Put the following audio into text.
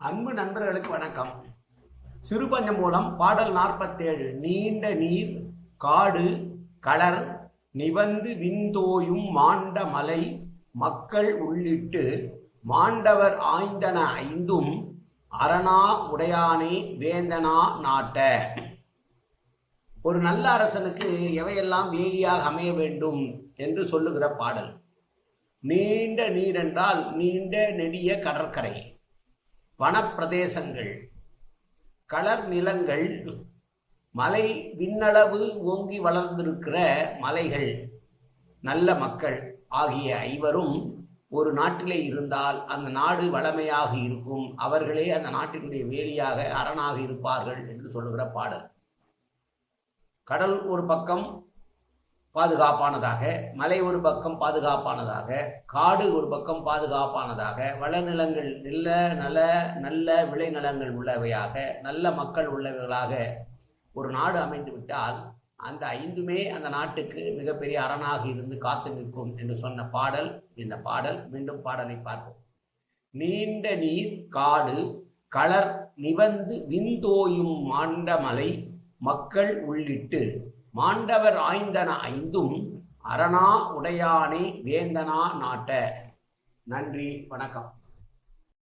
அன்பு நண்பர்களுக்கு வணக்கம். சிறுபஞ்சம் மூலம் பாடல் 47. நீண்ட நீர் காடு களர் நிவந்து விண்தோயும் மாண்ட மலை மக்கள் உள்ளிட்டு மாண்டவர் ஆய்ந்தன ஐந்தும் அரணா உடையானே வேந்தனா நாட்ட. ஒரு நல்ல அரசனுக்கு எவையெல்லாம் வேலியாக அமைய வேண்டும் என்று சொல்லுகிற பாடல். நீண்ட நீர் என்றால் நீண்ட நெடிய கடற்கரை, வனப்பிரதேசங்கள், களர் நிலங்கள், மலை விண்ணளவு ஓங்கி வளர்ந்திருக்கிற மலைகள், நல்ல மக்கள் ஆகிய ஐவரும் ஒரு நாட்டிலே இருந்தால் அந்த நாடு வளமையாக இருக்கும். அவர்களே அந்த நாட்டினுடைய வேலியாக அரணாக இருப்பார்கள் என்று சொல்லுகிற பாடல். கடல் ஒரு பக்கம் பாதுகாப்பானதாக, மலை ஒரு பக்கம் பாதுகாப்பானதாக, காடு ஒரு பக்கம் பாதுகாப்பானதாக, வளநிலங்கள் நல்ல விளைநிலங்கள் உள்ளவையாக, நல்ல மக்கள் உள்ளவைகளாக ஒரு நாடு அமைந்து விட்டால் அந்த ஐந்துமே அந்த நாட்டுக்கு மிகப்பெரிய அரணாக இருந்து காத்து நிற்கும் என்று சொன்ன பாடல் இந்த பாடல். மீண்டும் பாடலை பார்ப்போம். நீண்ட நீர் காடு களர் நிவந்து விண்தோயும் மாண்ட மலை மக்கள் உள்ளிட்டு மாண்டவர் ஆய்ந்தன ஐந்தும் அரணா உடையானே வேந்தனா நாட்ட. நன்றி, வணக்கம்.